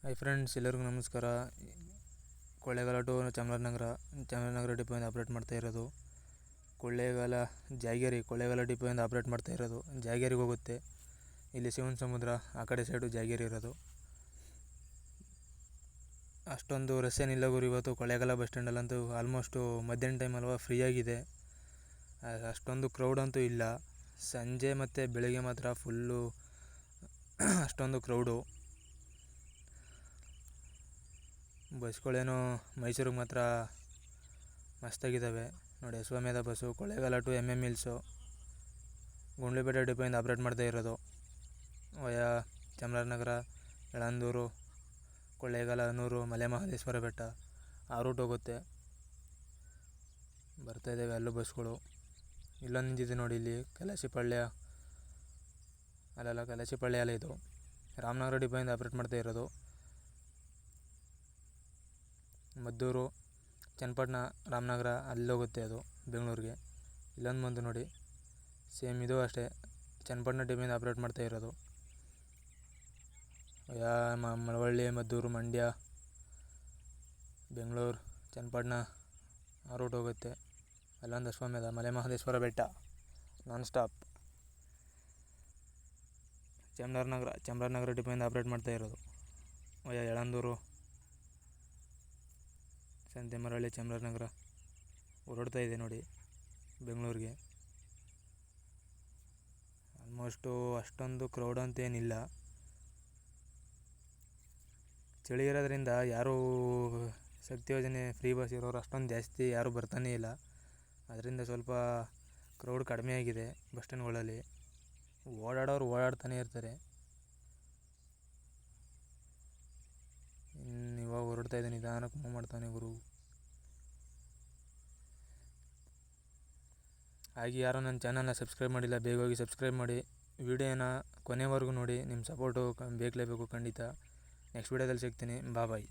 Hi friends, ಎಲ್ಲರಿಗೂ ನಮಸ್ಕಾರ. Kollegal to Chamarajanagar ಡಿಪೋಯಿಂದ operate ಮಾಡ್ತಾ ಇರೋದು. ಕೊಳ್ಳೇಗಾಲ ಡಿಪೋಯಿಂದ ಆಪ್ರೇಟ್ ಮಾಡ್ತಾ ಇರೋದು. ಜಾಗೇರಿಗೆ ಹೋಗುತ್ತೆ. ಇಲ್ಲಿ ಶಿವನ ಸಮುದ್ರ, ಆ ಕಡೆ ಸೈಡು ಜಾಗೇರಿ ಇರೋದು. ಅಷ್ಟೊಂದು ರಶ್ ಏನಿಲ್ಲ ಗುರು. ಇವತ್ತು ಕೊಳ್ಳೇಗಾಲ ಬಸ್ ಸ್ಟ್ಯಾಂಡಲ್ಲಂತೂ ಆಲ್ಮೋಸ್ಟು ಮಧ್ಯಾಹ್ನ ಟೈಮ್ ಅಲ್ವಾ, ಫ್ರೀ ಆಗಿದೆ. ಅಷ್ಟೊಂದು ಕ್ರೌಡ್ ಅಂತೂ ಇಲ್ಲ. ಸಂಜೆ ಮತ್ತು ಬೆಳಗ್ಗೆ ಮಾತ್ರ ಫುಲ್ಲು ಅಷ್ಟೊಂದು ಕ್ರೌಡು. ಬಸ್ಗಳೇನೋ ಮೈಸೂರಿಗೆ ಮಾತ್ರ ಮಸ್ತಾಗಿದ್ದಾವೆ ನೋಡಿ. Ashwamedha bus Kollegal to MM hills Gundlupet ಡಿಪೋಯಿಂದ ಆಪ್ರೇಟ್ ಮಾಡ್ತಾ ಇರೋದು. ವಯಾ ಚಾಮರಾಜನಗರ, ಯಳಂದೂರು, ಕೊಳ್ಳೇಗಾಲ, ಅನೂರು, ಮಲೆ ಮಹದೇಶ್ವರ ಬೆಟ್ಟ ಆ ರೂಟ್ ಹೋಗುತ್ತೆ. ಬರ್ತಾಯಿದ್ದಾವೆ ಅಲ್ಲೂ ಬಸ್ಗಳು. ಇಲ್ಲೊಂದು ನಿಂತಿದೆ ನೋಡಿ, ಇಲ್ಲಿ ಕಲಸಿಪಳ್ಯ ಅಲ್ಲ ಇದು ರಾಮನಗರ ಡಿಪೋಯಿಂದ ಆಪ್ರೇಟ್ ಮಾಡ್ತಾ ಇರೋದು. ಮದ್ದೂರು, ಚನ್ನಪಟ್ಟಣ, ರಾಮನಗರ ಅಲ್ಲೋಗುತ್ತೆ ಅದು ಬೆಂಗಳೂರಿಗೆ. ಇಲ್ಲೊಂದು ಬಂದು ನೋಡಿ, ಸೇಮ್ ಇದು ಅಷ್ಟೇ, ಚನ್ನಪಟ್ಟಣ ಡಿಪೋಯಿಂದ ಆಪ್ರೇಟ್ ಮಾಡ್ತಾ ಇರೋದು. ಮಳವಳ್ಳಿ, ಮದ್ದೂರು, ಮಂಡ್ಯ, ಬೆಂಗಳೂರು, ಚನ್ನಪಟ್ಟಣ ಆ ರೂಟ್ ಹೋಗುತ್ತೆ. ಅಲ್ಲೊಂದು ಅಶ್ವಮೇಧ, ಮಲೆ ಮಹದೇಶ್ವರ ಬೆಟ್ಟ ನಾನ್ ಸ್ಟಾಪ್. ಚಾಮರಾಜನಗರ ಡಿಪೋಯಿಂದ ಆಪ್ರೇಟ್ ಮಾಡ್ತಾ ಇರೋದು. ಯಳಂದೂರು, ಸಂತೆಮರಳ್ಳಿ, ಚಾಮರಾಜನಗರ ಹೊರಡ್ತಾ ಇದೆ ನೋಡಿ ಬೆಂಗಳೂರಿಗೆ. ಆಲ್ಮೋಸ್ಟು ಅಷ್ಟೊಂದು ಕ್ರೌಡ್ ಅಂತೇನಿಲ್ಲ. ಚಳಿ ಇರೋದ್ರಿಂದ ಯಾರೂ ಶಕ್ತಿ ಯೋಜನೆ ಫ್ರೀ ಬಸ್ ಇರೋರು ಅಷ್ಟೊಂದು ಜಾಸ್ತಿ ಯಾರೂ ಬರ್ತಾನೇ ಇಲ್ಲ. ಅದರಿಂದ ಸ್ವಲ್ಪ ಕ್ರೌಡ್ ಕಡಿಮೆ ಆಗಿದೆ ಬಸ್ ಸ್ಟ್ಯಾಂಡ್ಗಳಲ್ಲಿ. ಓಡಾಡೋರು ಓಡಾಡ್ತಾನೆ ಇರ್ತಾರೆ. ಇವಾಗ ಹೊರಡ್ತಾ ಇದ್ದೀನಿ, ನಿಧಾನಕ್ಕೆ ಮೂವ್ ಮಾಡ್ತಾನೆ ಗುರು. ಹಾಗೆ ಯಾರೋ ನನ್ನ ಚಾನಲ್ನ ಸಬ್ಸ್ಕ್ರೈಬ್ ಮಾಡಿಲ್ಲ, ಬೇಗ ಹೋಗಿ ಸಬ್ಸ್ಕ್ರೈಬ್ ಮಾಡಿ. ವಿಡಿಯೋನ ಕೊನೆವರೆಗೂ ನೋಡಿ. ನಿಮ್ಮ ಸಪೋರ್ಟು ಬೇಕಲೇಬೇಕು ಖಂಡಿತ. ನೆಕ್ಸ್ಟ್ ವಿಡಿಯೋದಲ್ಲಿ ಸಿಗ್ತೀನಿ. ಬಾಯ್.